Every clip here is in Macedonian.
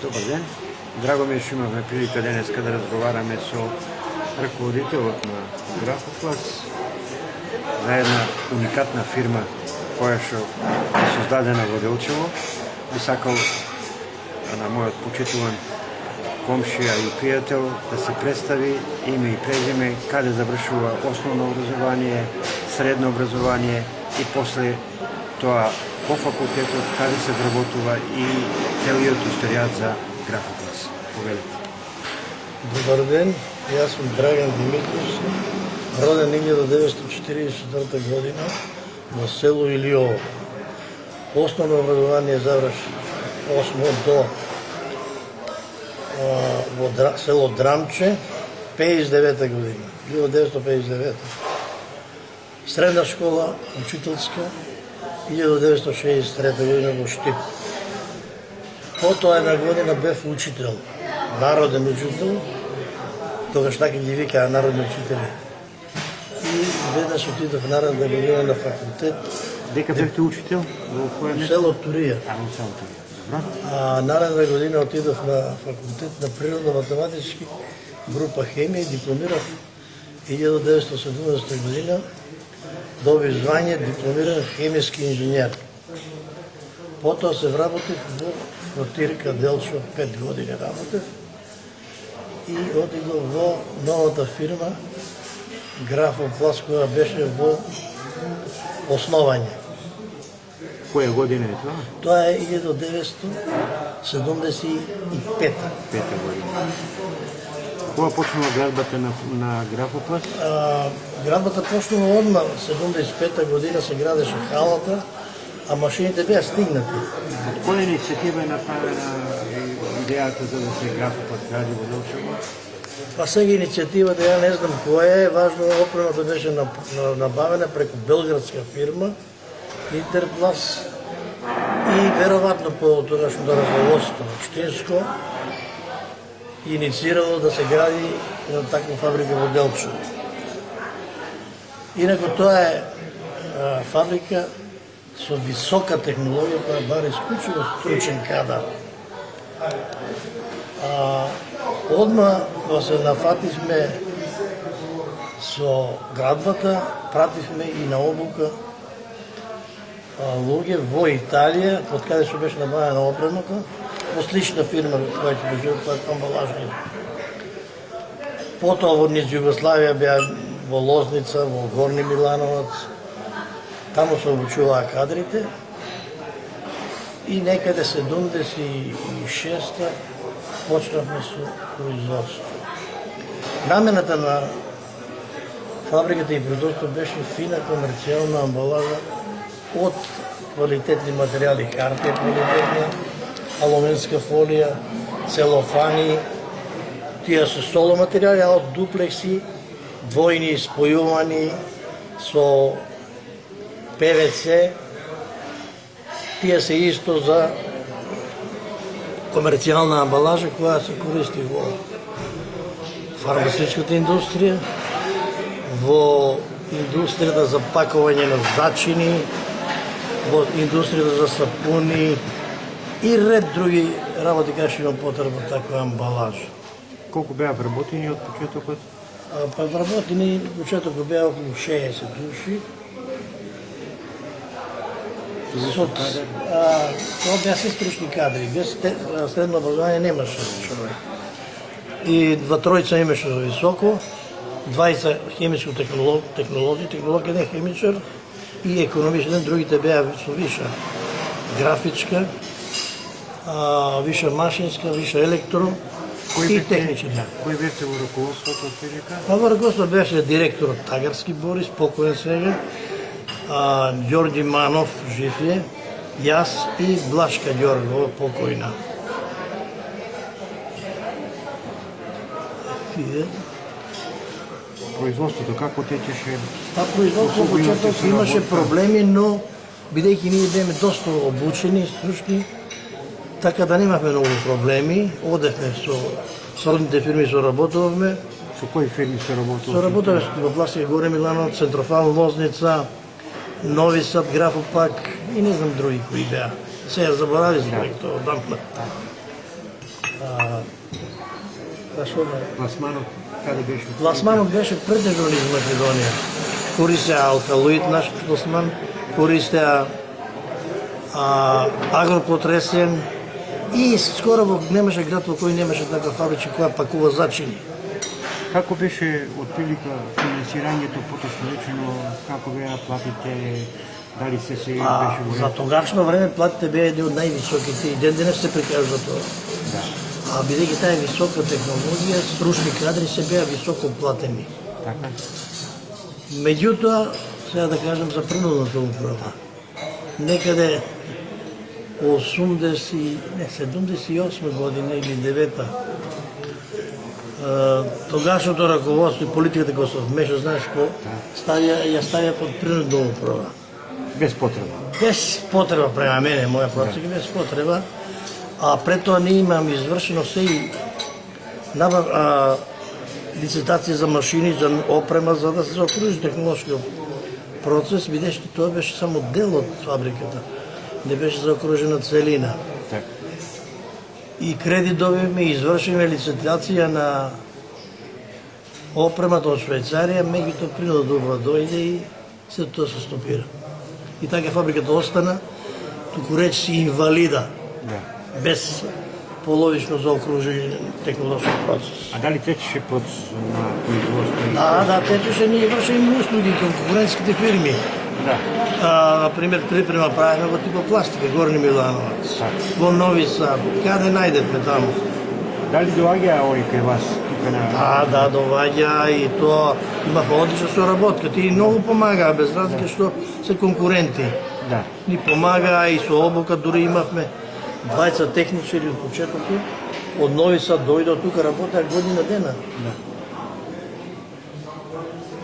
Добар ден. Драго ми е што имавме прилика денеска да разговараме со раководителот на Графопласт за една уникатна фирма која што е создадена во Делчево. Би сакал на мојот почитуван комшија и пријател да се представи име и презиме, каде завршува основно образование, средно образование и после тоа по факултетот каде се вработува и целиот историјат за Графопласт. Повелете. Добар ден, јас сум Драган Димитров, роден 1944 година во село Илиово. Основно образование заврши 8 до во село Драмче 59 година, 1959. Средна школа учителска 1963 година во Штип. Потоа една година бев учител, народен учител, тогаш така ги викаа народни учители. И веднаш отидов наредна година на факултет. Дека бевте учител? Во кој место? Село Турија. Во село Турија. А наредна година отидов на факултет на природно-математички, група хемија, дипломирав 1970 година, добив звање дипломиран хемиски инженер. Потоа се вработив во Флотирка Делчо, 5 години работев и отидов во новата фирма Графопласт, која беше во основање. Која година е тоа? Тоа е 1975. Пета година. Кога почнува градбата на Графопласт? Градбата почнува одма, 75 година се градеше халата, а машините беа стигнати. Од која иницијатива е направена идејата за да се Графопласт гради во Делчево? Па сега иницијативата, ја не знам која е, важно опремата беше набавена преку белградска фирма Интерпласт и веројатно по тогашното раководство општинско инициирало да се гради една таква фабрика во Делчево. Инаку тоа е фабрика со висока технологија која бара исклучиво стручен кадар. Одма кога се нафативме со градбата, пративме и на обука луѓе во Италија, од каде што беше набавена опремата, во слична фирма која ќе беше амбалажна. Потоа во низ Југославија беа во Лозница, во Горни Милановац, таму се обучуваа кадрите и некаде 76-та почнавме со производство. Намената на фабриката и производство беше фина комерцијална амбалажа од квалитетни материјали, карта квалитетна, алуминска фолија, целофани, тие се соломатеријали, а од дуплекси, двојни спојувани со ПВЦ, тие се исто за комерцијална амбалажа која се користи во фармацевтичката индустрија, во индустријата за пакување на зачини, во индустријата за сапуни и ред други работи кај што има потреба таква амбалажа. Колку беа вработени од почетокот? Па вработени почетокот беа околу 60 души. Тоа беа се стручни кадри, без средно образование немаше човек. И тројца имаше за високо, 20 хемичко технолози, технолог еден хемичар и економичен, другите беа со виша графичка, виша машинска, виша електро и технички. Кој беше во раководството од ФГК? Во раководството беше директорот Тагарски Борис, покоен сега, Ѓорѓи Манов, жив е, јас и Блашка Ѓоргова, покојна. Производството како течеше? Па производството во почеток имаше проблеми, но бидејќи ние беме доста обучени, стручни, така да немавме многу проблеми, одевме со сродните фирми соработувавме. Со кои фирми се работува? Соработуваме во Пластика Горе Милановац, Центрофал Лозница, Нови Сад, Графопак и не знам други кои беа. Сега заборави за тоа одамна. Пласманот каде беше? Пласманот беше претежно низ Македонија. Користеа алкалоид наш пласман, користеа агропотресен и скоро немаше град во кој немаше таква фабрика која пакува зачини. Како беше отприлика финансирањето, поточно речено, како беа платите, дали се беше За тогашно време платите беа едни од највисоките и ден денес се прикажува тоа. Да. А бидејќи таа е висока технологија, стручни кадри се беа високо платени. Така? Меѓутоа, сега да кажем за принудната управа. Некаде 78 година или 9-та, тогашното раководство и политиката која се вмеша, знаеш кој, ја ставија под принудна управа. Без потреба. Без потреба према мене, моја процека, без потреба. А пред тоа ние имам извршено се и лицитација за машини, за опрема, за да се заокружи технолошкиот процес, бидејќи тоа беше само дел од фабриката. Не беше заокружена целина. Така. И кредит добивме и извршиме лицитација на опремата од Швајцарија, меѓутоа принудна управа дојде и се тоа се стопира. И така фабриката остана, туку речи инвалида, Да. без половично заокружени технолошки процес. А дали течеше процес на производство? Да, течеше, ние вршиме услуги кон конкурентските фирми. Да. Например, припрема правиме во типа пластика, Горни Милановац, Так. во Нови Сад, каде најдете таму. Дали доаѓа овој кај вас тука на... Да, доваѓа и тоа имавме одлична соработка. Ти многу помагаа, без разлика што се конкуренти. Да. Ни помагаа и со обука, дури имавме 20 техничари од почетокот, од Нови Сад дојдоа тука, работеа година дена. Да.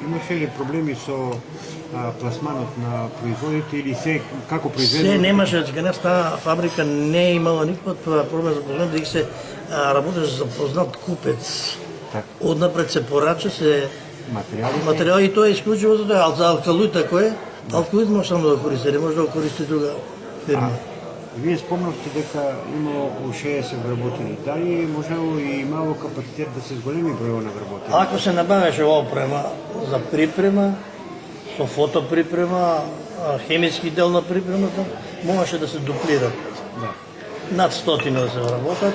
Имаше ли проблеми со пласманот на производите или се како произведено? Се немаше, денес таа фабрика не е имала никаков проблем за познат, да се работеше за познат купец. Така. Однапред се порача, се Материјали и тоа е исклучиво за тоа, за алкалоид ако е, алкалоид може само да го користи, не може да го користи друга фирма. Вие спомнавте дека имало околу 60 вработени. Дали можело и имало капацитет да се зголеми бројот на вработени? Ако се набавеше опрема за припрема, со фотоприпрема, хемиски дел на припремата, можеше да се дуплират. Да. Над 100 да се вработат,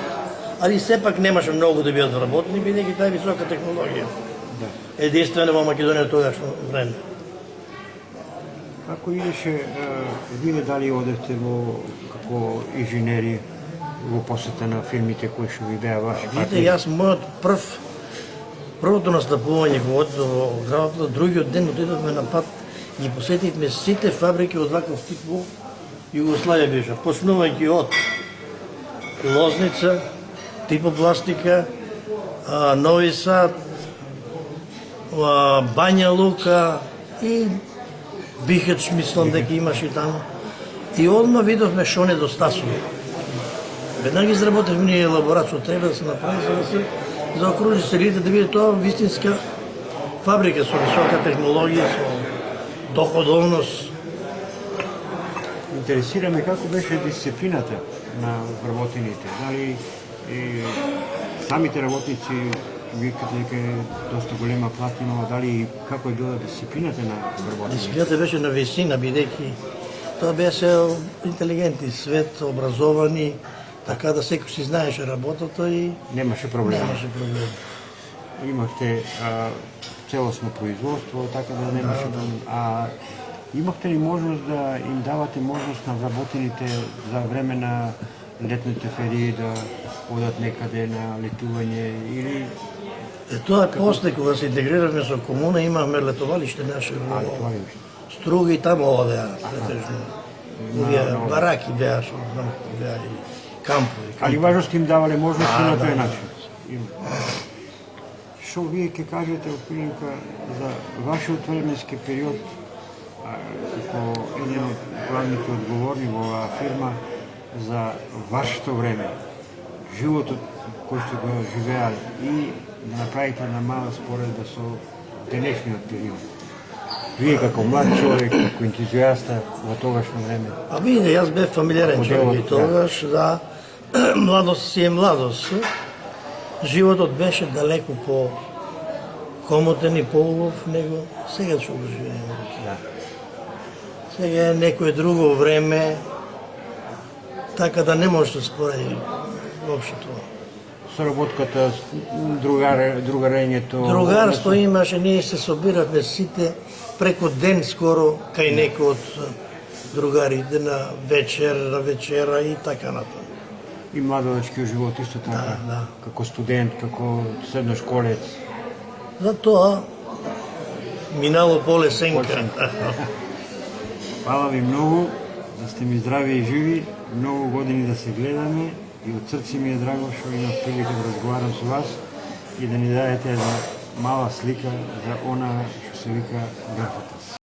али сепак немаше многу да бидат вработени, бидејќи таа е висока технологија. Да. Единствено во Македонија тогашно време. Како идеше, вие дали одевте во како инженери во посета на фирмите кои што ви беа ваши Видите, партнери? јас првото настапување во градот, другиот ден отидовме на пат и посетивме сите фабрики од ваков тип во Југославија беше, почнувајќи од Лозница, Типопластика, Нови Сад, Бања Лука и Бихач, мислам дека имаше и таму. И одма видовме што недостасува. Веднага изработевме ние елаборат што треба да се направи за да се заокружи селите, да биде тоа вистинска фабрика со висока технологија, со доходовност. Интересираме како беше дисциплината на вработените. Дали самите работници викате дека е доста голема плата, но дали како е била дисциплината на вработените? Дисциплината беше на висина, бидејќи тоа беше интелигентни свет, образовани, така да секој си знаеше работата и Немаше проблем. немаше проблем. Имахте целосно производство, така да немаше проблем. А имахте ли можност да им давате можност на вработените за време на летните ферии да одат некаде на летување или... Тоа е после, кога се интегриравме со комуна, имавме летовалиште наше во Струга и таму одеа, претежно. Овие бараки беа, што знам како беа, или кампови. Али важно сте им давале можност и на тој начин. Што вие ќе кажете отприлика за вашиот временски период како еден од главните одговорни во оваа фирма за вашето време, животот кој сте го живеали и да направите на мала споредба со денешниот период. Вие како млад човек, како ентузијаста во тогашно време. Видите, јас бев фамилиарен човек и тогаш, да, младост си е младост. Животот беше далеку по комотен и поубав него сега што го живееме. Да. Сега е некое друго време, така да не може да спореди воопшто тоа. Соработката, другарењето... Другарство имаше, ние се собиравме сите преку ден скоро кај некој од другарите на вечера и така натаму. И младодечкиот живот исто така, Да. како студент, како средношколец. Затоа минало поле сенка. Фала ви многу, да сте ми здрави и живи, многу години да се гледаме и од срце ми е драго што имав прилика да разговарам со вас и да ни дадете една мала слика за она што се вика графата.